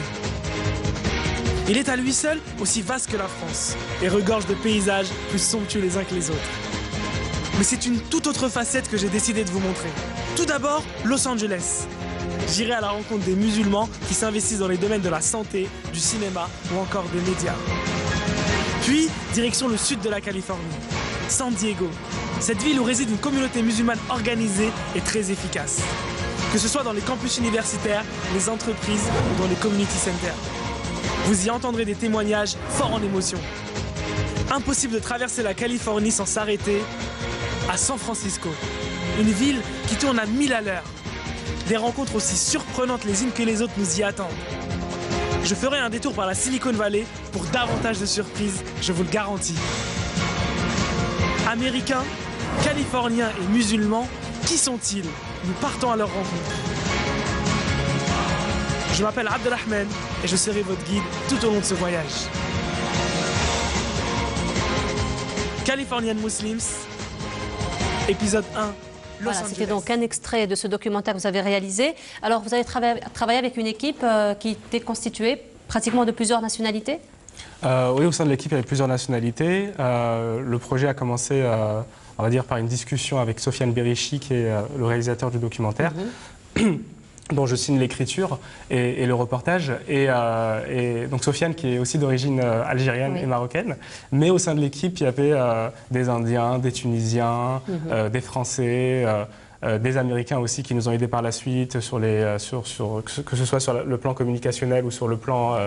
Il est à lui seul aussi vaste que la France et regorge de paysages plus somptueux les uns que les autres. Mais c'est une toute autre facette que j'ai décidé de vous montrer. Tout d'abord, Los Angeles. J'irai à la rencontre des musulmans qui s'investissent dans les domaines de la santé, du cinéma ou encore des médias. Puis, direction le sud de la Californie, San Diego. Cette ville où réside une communauté musulmane organisée et très efficace. Que ce soit dans les campus universitaires, les entreprises ou dans les community centers. Vous y entendrez des témoignages forts en émotion. Impossible de traverser la Californie sans s'arrêter à San Francisco, une ville qui tourne à 1000 à l'heure. Des rencontres aussi surprenantes les unes que les autres nous y attendent. Je ferai un détour par la Silicon Valley pour davantage de surprises, je vous le garantis. Américains, Californiens et musulmans, qui sont-ils? Nous partons à leur rencontre. Je m'appelle Abdelrahman et je serai votre guide tout au long de ce voyage. Californian Muslims, épisode 1. Voilà, c'était donc un extrait de ce documentaire que vous avez réalisé. Alors, vous avez travaillé avec une équipe qui était constituée pratiquement de plusieurs nationalités? Oui, au sein de l'équipe, il y avait plusieurs nationalités. Le projet a commencé, on va dire, par une discussion avec Sofiane Berichi, qui est le réalisateur du documentaire, dont je signe l'écriture et le reportage. Et donc Sofiane, qui est aussi d'origine algérienne et marocaine. Mais au sein de l'équipe, il y avait des Indiens, des Tunisiens, des Français, des Américains aussi qui nous ont aidés par la suite, que ce soit sur le plan communicationnel ou sur le plan,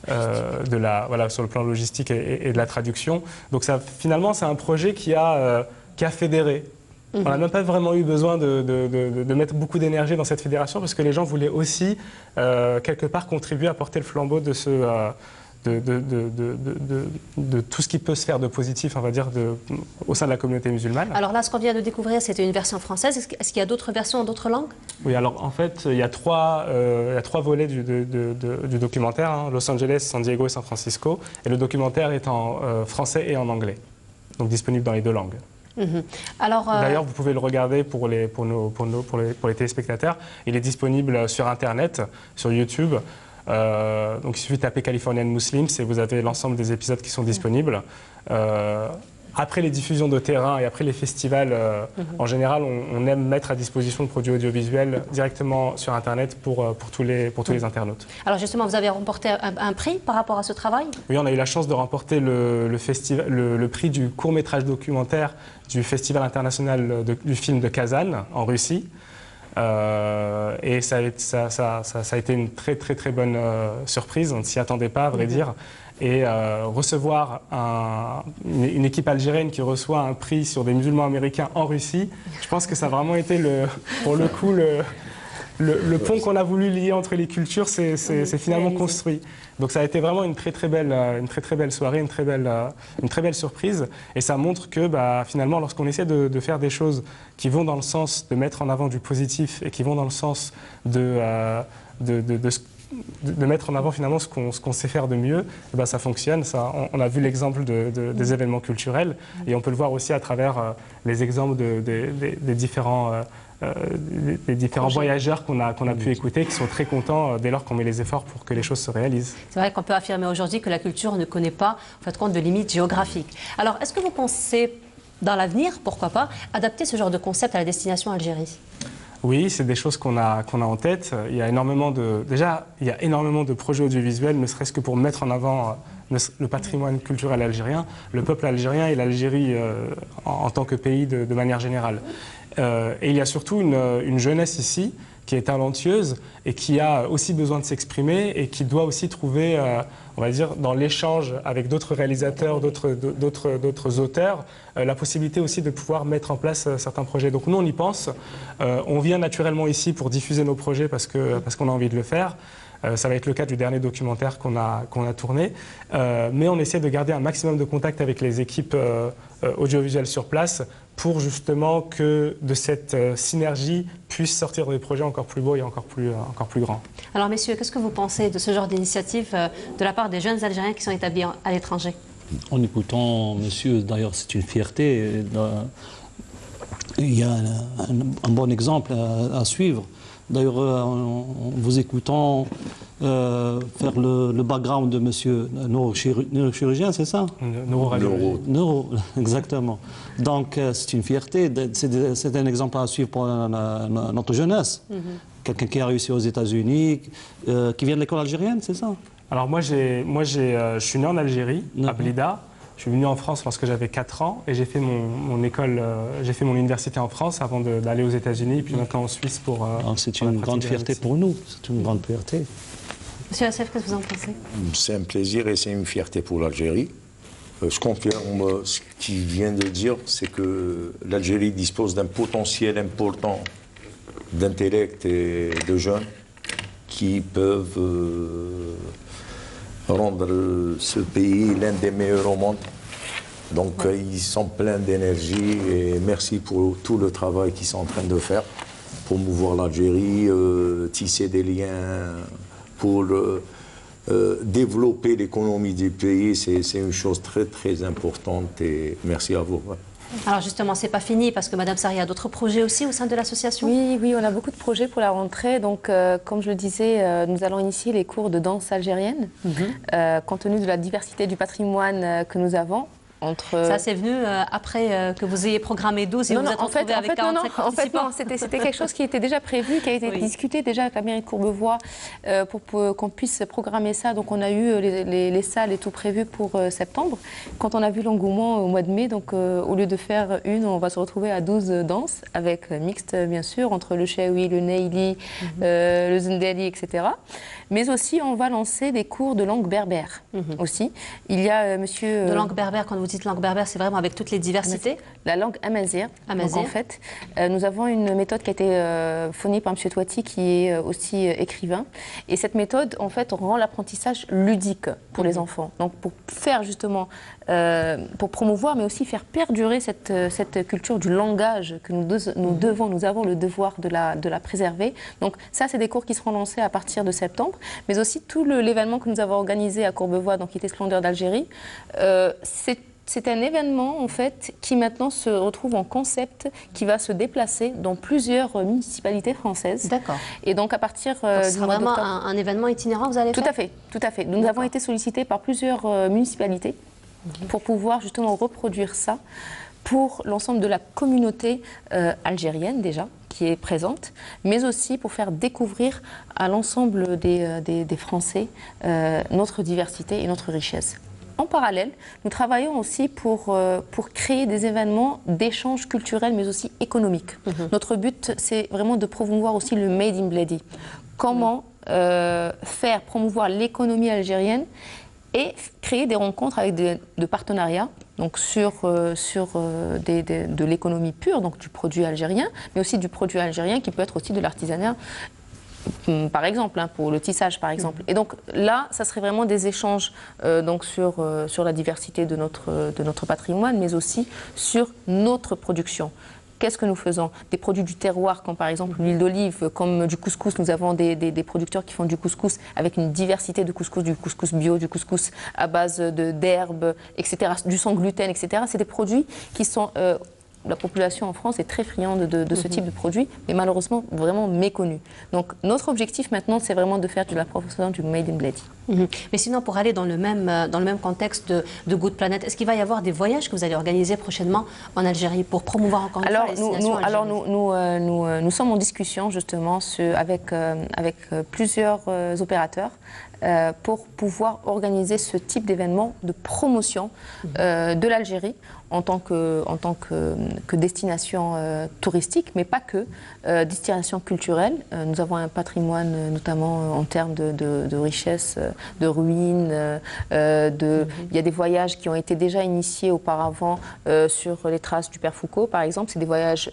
sur le plan logistique et de la traduction. Donc ça, finalement, c'est un projet qui a fédéré. On n'a même pas vraiment eu besoin de mettre beaucoup d'énergie dans cette fédération parce que les gens voulaient aussi, quelque part, contribuer à porter le flambeau de tout ce qui peut se faire de positif, on va dire, au sein de la communauté musulmane. Alors là, ce qu'on vient de découvrir, c'était une version française. Est-ce qu'il y a d'autres versions en d'autres langues? Oui, alors en fait, il y a trois volets du documentaire, hein, Los Angeles, San Diego et San Francisco. Et le documentaire est en français et en anglais, donc disponible dans les 2 langues. D'ailleurs, vous pouvez le regarder pour les téléspectateurs. Il est disponible sur Internet, sur YouTube. Donc il suffit de taper Californian Muslims et vous avez l'ensemble des épisodes qui sont disponibles. Après les diffusions de terrain et après les festivals, en général, on aime mettre à disposition le produit audiovisuel directement sur Internet pour tous les internautes. Alors justement, vous avez remporté un prix par rapport à ce travail? Oui, on a eu la chance de remporter le prix du court-métrage documentaire du Festival international du film de Kazan, en Russie. Et ça a été une très très très bonne surprise, on ne s'y attendait pas à vrai dire. Et recevoir une équipe algérienne qui reçoit un prix sur des musulmans américains en Russie, je pense que ça a vraiment été pour le coup le pont qu'on a voulu lier entre les cultures, c'est finalement construit. Donc ça a été vraiment une très très belle soirée, une très belle surprise. Et ça montre que finalement, lorsqu'on essaie de faire des choses qui vont dans le sens de mettre en avant du positif et qui vont dans le sens de mettre en avant finalement ce qu'on sait faire de mieux, et ben ça fonctionne. On a vu l'exemple des événements culturels et on peut le voir aussi à travers les exemples des différents voyageurs qu'on a pu écouter, qui sont très contents dès lors qu'on met les efforts pour que les choses se réalisent. C'est vrai qu'on peut affirmer aujourd'hui que la culture ne connaît pas en fait, compte de limites géographiques. Alors, est-ce que vous pensez, dans l'avenir, pourquoi pas, adapter ce genre de concept à la destination Algérie? Oui, c'est des choses qu'on a en tête. Il y a énormément de projets audiovisuels, ne serait-ce que pour mettre en avant le patrimoine culturel algérien, le peuple algérien et l'Algérie en tant que pays de manière générale. Et il y a surtout une jeunesse ici qui est talentueuse et qui a aussi besoin de s'exprimer et qui doit aussi trouver, on va dire, dans l'échange avec d'autres réalisateurs, d'autres auteurs, la possibilité aussi de pouvoir mettre en place certains projets. Donc nous, on y pense. On vient naturellement ici pour diffuser nos projets parce qu'on a envie de le faire. Ça va être le cas du dernier documentaire qu'on a tourné. Mais on essaie de garder un maximum de contact avec les équipes audiovisuelles sur place pour justement que de cette synergie puissent sortir des projets encore plus beaux et encore plus grands. Alors messieurs, qu'est-ce que vous pensez de ce genre d'initiative de la part des jeunes Algériens qui sont établis à l'étranger? En écoutant monsieur, d'ailleurs c'est une fierté, il y a un bon exemple à suivre. D'ailleurs, en vous écoutant faire le background de monsieur neurochirurgien, c'est ça? Neuro, exactement. Donc, c'est une fierté, c'est un exemple à suivre pour notre jeunesse. Quelqu'un qui a réussi aux États-Unis, qui vient de l'école algérienne, c'est ça? Alors moi, je suis né en Algérie, à Blida. Je suis venu en France lorsque j'avais 4 ans et j'ai fait mon école, j'ai fait mon université en France avant d'aller aux États-Unis, puis maintenant en Suisse pour. C'est une grande fierté pour nous. C'est une grande fierté. Monsieur Assef, qu'est-ce que vous en pensez? C'est un plaisir et c'est une fierté pour l'Algérie. Je confirme ce qu'il vient de dire, c'est que l'Algérie dispose d'un potentiel important d'intellect et de jeunes qui peuvent rendre ce pays l'un des meilleurs au monde. Donc ils sont pleins d'énergie et merci pour tout le travail qu'ils sont en train de faire pour mouvoir l'Algérie, tisser des liens, pour développer l'économie du pays. C'est une chose très très importante et merci à vous. Alors justement, c'est pas fini parce que Madame Sari a d'autres projets aussi au sein de l'association. Oui, on a beaucoup de projets pour la rentrée. Donc, comme je le disais, nous allons initier les cours de danse algérienne, compte tenu de la diversité du patrimoine que nous avons. Ça, c'est venu après que vous ayez programmé 12 et vous êtes retrouvés avec 45 participants. En fait, non, c'était quelque chose qui était déjà prévu, qui a été discuté déjà avec la mairie de Courbevoie pour qu'on puisse programmer ça. Donc, on a eu les salles et tout prévu pour septembre. Quand on a vu l'engouement au mois de mai, donc au lieu de faire une, on va se retrouver à 12 danses, avec mixte, bien sûr, entre le Chaoui, le Neili, le Zendali, etc. Mais aussi, on va lancer des cours de langue berbère aussi. Il y a monsieur... De langue berbère, quand vous dites langue berbère, c'est vraiment avec toutes les diversités? La langue amazigh. Donc en fait, nous avons une méthode qui a été fournie par monsieur Touati, qui est aussi écrivain. Et cette méthode, en fait, rend l'apprentissage ludique pour les enfants. Donc pour faire justement, pour promouvoir, mais aussi faire perdurer cette culture du langage que nous avons le devoir de la préserver. Donc ça, c'est des cours qui seront lancés à partir de septembre. Mais aussi tout l'événement que nous avons organisé à Courbevoie, donc qui était Splendeur d'Algérie, c'est un événement en fait qui maintenant se retrouve en concept, qui va se déplacer dans plusieurs municipalités françaises. D'accord. Et donc à partir du mois d'octobre... Ce sera vraiment un événement itinérant, vous allez faire? Tout à fait. Nous avons été sollicités par plusieurs municipalités pour pouvoir justement reproduire ça pour l'ensemble de la communauté algérienne déjà, qui est présente, mais aussi pour faire découvrir à l'ensemble des Français notre diversité et notre richesse. En parallèle, nous travaillons aussi pour créer des événements d'échange culturel, mais aussi économique. Notre but, c'est vraiment de promouvoir aussi le Made in Bledi. Comment faire promouvoir l'économie algérienne et créer des rencontres avec de partenariats, donc sur de l'économie pure, donc du produit algérien, mais aussi du produit algérien qui peut être aussi de l'artisanat, par exemple, pour le tissage par exemple. Et donc là, ça serait vraiment des échanges donc sur la diversité de notre patrimoine, mais aussi sur notre production. qu'est-ce que nous faisons? Des produits du terroir, comme par exemple l'huile d'olive, comme du couscous. Nous avons des producteurs qui font du couscous avec une diversité de couscous, du couscous bio, du couscous à base d'herbes, etc., du sans gluten, etc. C'est des produits qui sont... la population en France est très friande de ce type de produit, mais malheureusement vraiment méconnu. Donc notre objectif maintenant, c'est vraiment de faire de la promotion du Made in Bledi. Mais sinon, pour aller dans le même contexte de Good Planet, est-ce qu'il va y avoir des voyages que vous allez organiser prochainement en Algérie pour promouvoir encore une fois les destinations algériennes? Nous sommes en discussion justement avec plusieurs opérateurs pour pouvoir organiser ce type d'événement de promotion de l'Algérie en tant que destination touristique, mais pas que, destination culturelle. Nous avons un patrimoine notamment en termes de richesse, de ruines. Il y a des voyages qui ont été déjà initiés auparavant sur les traces du Père Foucault, par exemple. C'est des voyages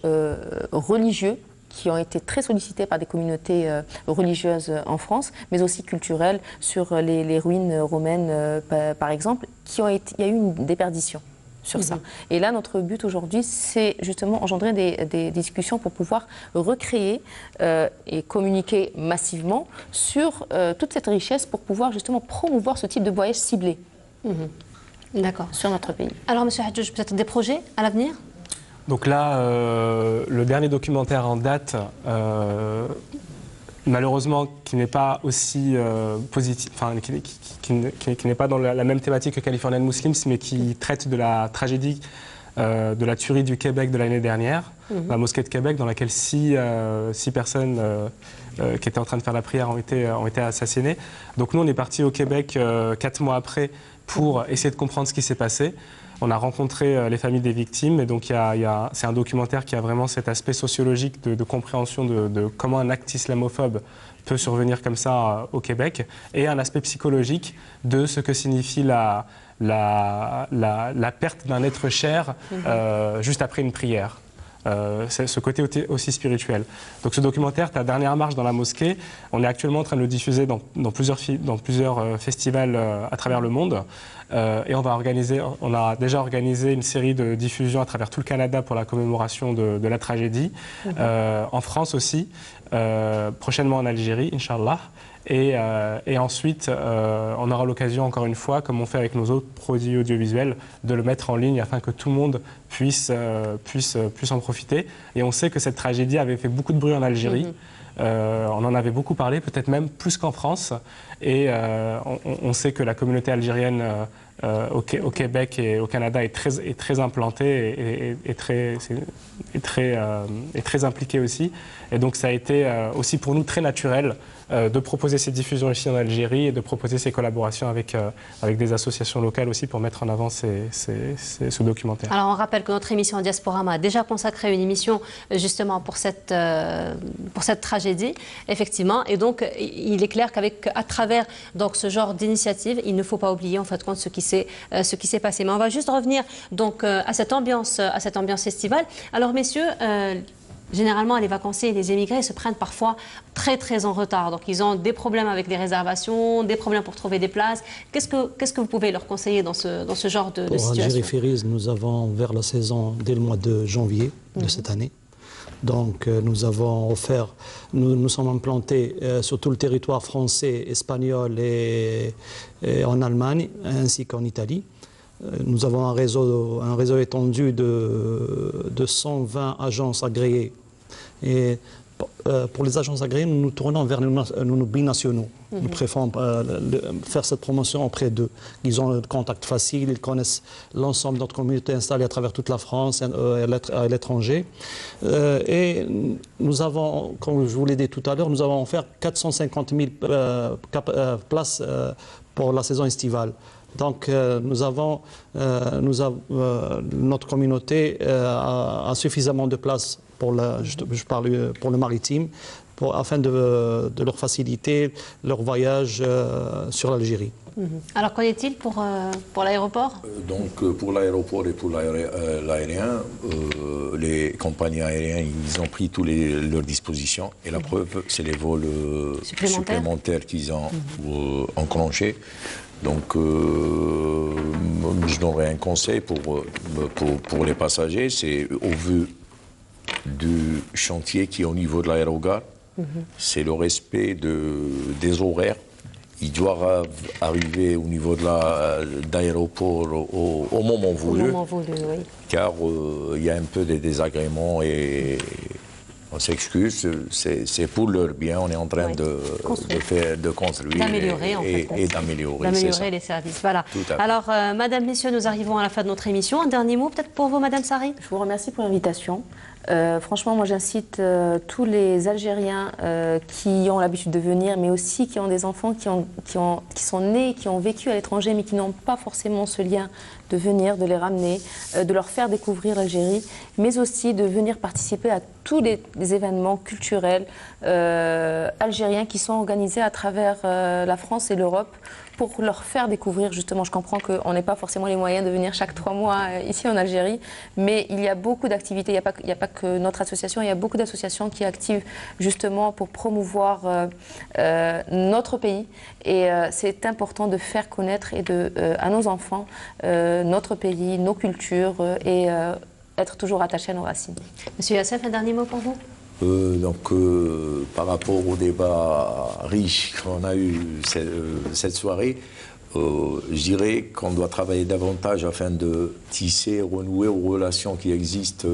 religieux qui ont été très sollicités par des communautés religieuses en France, mais aussi culturelles, sur les ruines romaines, par exemple, il y a eu une déperdition sur ça. Et là, notre but aujourd'hui, c'est justement engendrer des discussions pour pouvoir recréer et communiquer massivement sur toute cette richesse pour pouvoir justement promouvoir ce type de voyage ciblé sur notre pays. Alors, M. Hadjouj, peut-être des projets à l'avenir? Donc là, le dernier documentaire en date, malheureusement, qui n'est pas aussi positif, enfin, qui n'est pas dans la même thématique que Californian Muslims, mais qui traite de la tragédie de la tuerie du Québec de l'année dernière, la mosquée de Québec, dans laquelle six personnes qui étaient en train de faire la prière ont été assassinées. Donc nous, on est partis au Québec 4 mois après pour essayer de comprendre ce qui s'est passé. On a rencontré les familles des victimes et donc c'est un documentaire qui a vraiment cet aspect sociologique de compréhension de comment un acte islamophobe peut survenir comme ça au Québec et un aspect psychologique de ce que signifie la perte d'un être cher juste après une prière. C'est ce côté aussi spirituel. Donc ce documentaire, Ta dernière marche dans la mosquée, on est actuellement en train de le diffuser dans plusieurs festivals à travers le monde. Et on a déjà organisé une série de diffusions à travers tout le Canada pour la commémoration de la tragédie. En France aussi, prochainement en Algérie, Inch'Allah. Et ensuite, on aura l'occasion, encore une fois, comme on fait avec nos autres produits audiovisuels, de le mettre en ligne afin que tout le monde puisse en profiter. Et on sait que cette tragédie avait fait beaucoup de bruit en Algérie. On en avait beaucoup parlé, peut-être même plus qu'en France. Et on sait que la communauté algérienne au Québec et au Canada est très implantée et très impliquée aussi. Et donc ça a été aussi pour nous très naturel de proposer ces diffusions ici en Algérie et de proposer ces collaborations avec des associations locales aussi pour mettre en avant ce documentaire. Alors on rappelle que notre émission Diasporama a déjà consacré une émission justement pour cette tragédie, effectivement. Et donc il est clair qu'à travers donc, ce genre d'initiative, il ne faut pas oublier en fait compte ce qui s'est passé. Mais on va juste revenir donc à cette ambiance estivale. Alors messieurs, généralement, les vacanciers et les émigrés se prennent parfois très en retard. Donc, ils ont des problèmes avec les réservations, des problèmes pour trouver des places. Qu'est-ce que vous pouvez leur conseiller dans ce genre de situation? Pour Algérie Ferries, nous avons ouvert la saison dès le mois de janvier de cette année. Donc, nous avons offert, nous sommes implantés sur tout le territoire français, espagnol et en Allemagne, ainsi qu'en Italie. Nous avons un réseau étendu de 120 agences agréées. Et pour les agences agréées, nous nous tournons vers nos binationaux. Nous préférons faire cette promotion auprès d'eux. Ils ont le contact facile, ils connaissent l'ensemble de notre communauté installée à travers toute la France et à l'étranger. Et nous avons, comme je vous l'ai dit tout à l'heure, nous avons offert 450 000 places pour la saison estivale. Donc notre communauté a suffisamment de places pour le maritime, afin de leur faciliter leur voyage sur l'Algérie. Alors qu'en est-il pour l'aéroport? Donc pour l'aéroport et pour l'aérien, les compagnies aériennes, ils ont pris toutes leurs dispositions. Et la preuve, c'est les vols supplémentaires qu'ils ont enclenchés. Donc, je donnerais un conseil pour les passagers, c'est au vu du chantier qui est au niveau de l'aérogare. C'est le respect des horaires. Ils doivent arriver au niveau de l'aéroport au moment voulu. Au moment voulu, oui. Car il y a un peu de désagréments et on s'excuse, c'est pour leur bien. On est en train de construire d'améliorer et d'améliorer les services. Voilà. Tout à fait. Alors, Madame, Messieurs, nous arrivons à la fin de notre émission. Un dernier mot peut-être pour vous, Madame Sari. Je vous remercie pour l'invitation. Franchement, moi j'incite tous les Algériens qui ont l'habitude de venir, mais aussi qui ont des enfants qui sont nés, qui ont vécu à l'étranger, mais qui n'ont pas forcément ce lien de venir, de les ramener, de leur faire découvrir l'Algérie, mais aussi de venir participer à tous les événements culturels algériens qui sont organisés à travers la France et l'Europe, pour leur faire découvrir, justement, je comprends qu'on n'ait pas forcément les moyens de venir chaque 3 mois ici en Algérie, mais il y a beaucoup d'activités, il n'y a pas que notre association, il y a beaucoup d'associations qui activent justement pour promouvoir notre pays, et c'est important de faire connaître à nos enfants notre pays, nos cultures, et être toujours attachés à nos racines. Monsieur Yassef, un dernier mot pour vous? Par rapport au débat riche qu'on a eu cette soirée, je dirais qu'on doit travailler davantage afin de tisser, renouer aux relations qui existent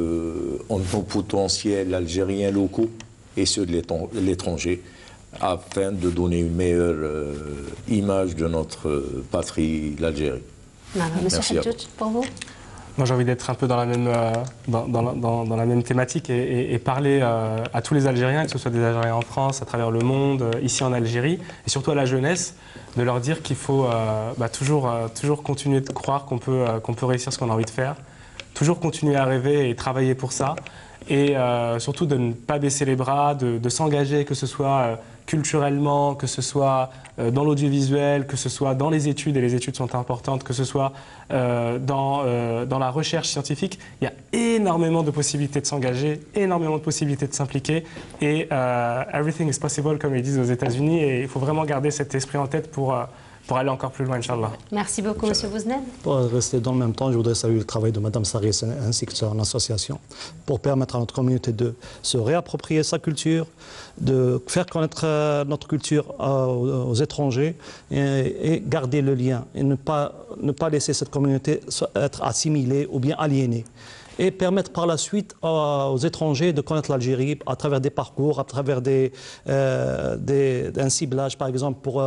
entre nos potentiels algériens locaux et ceux de l'étranger, afin de donner une meilleure image de notre patrie, l'Algérie. Monsieur Hadjoudj, pour vous? Moi, j'ai envie d'être un peu dans la même, dans la même thématique et parler à tous les Algériens, que ce soit des Algériens en France, à travers le monde, ici en Algérie, et surtout à la jeunesse, de leur dire qu'il faut toujours continuer de croire qu'on peut réussir ce qu'on a envie de faire, toujours continuer à rêver et travailler pour ça, et surtout de ne pas baisser les bras, de s'engager, que ce soit culturellement, que ce soit dans l'audiovisuel, que ce soit dans les études, et les études sont importantes, que ce soit dans la recherche scientifique. Il y a énormément de possibilités de s'engager, énormément de possibilités de s'impliquer, et everything is possible, comme ils disent aux États-Unis, et il faut vraiment garder cet esprit en tête pour aller encore plus loin, Inch'Allah. Merci beaucoup, Monsieur Bouzned. Pour rester dans le même temps, je voudrais saluer le travail de Mme Sari ainsi que son association pour permettre à notre communauté de se réapproprier sa culture, de faire connaître notre culture aux étrangers et garder le lien et ne pas laisser cette communauté être assimilée ou bien aliénée. Et permettre par la suite aux étrangers de connaître l'Algérie à travers des parcours, à travers un ciblage, par exemple, pour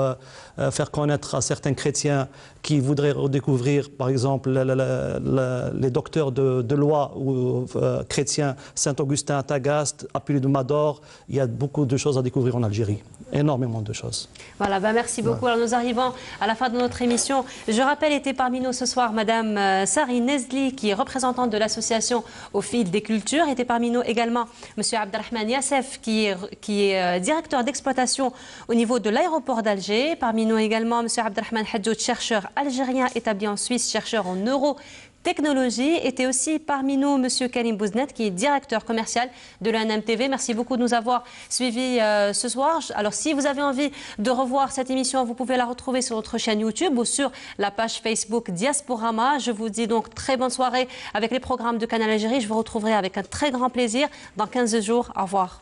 faire connaître à certains chrétiens qui voudraient redécouvrir, par exemple, les docteurs de loi ou chrétiens, Saint-Augustin à Tagaste, Apulée de Mador. Il y a beaucoup de choses à découvrir en Algérie, énormément de choses. Voilà, merci beaucoup. Alors nous arrivons à la fin de notre émission. Je rappelle, était parmi nous ce soir Madame Sari Nezli, qui est représentante de l'association Au Fil des Cultures. Était parmi nous également Monsieur Abdelrahman Yassef, qui est directeur d'exploitation au niveau de l'aéroport d'Alger. Parmi nous également Monsieur Abdelrahman Hadjoudj, chercheur algérien établi en Suisse, chercheur en neurotechnologie. Était aussi parmi nous Monsieur Karim Bouzned, qui est directeur commercial de l'ANMTV. Merci beaucoup de nous avoir suivis ce soir. Alors si vous avez envie de revoir cette émission, vous pouvez la retrouver sur notre chaîne YouTube ou sur la page Facebook Diasporama. Je vous dis donc très bonne soirée avec les programmes de Canal Algérie. Je vous retrouverai avec un très grand plaisir dans 15 jours. Au revoir.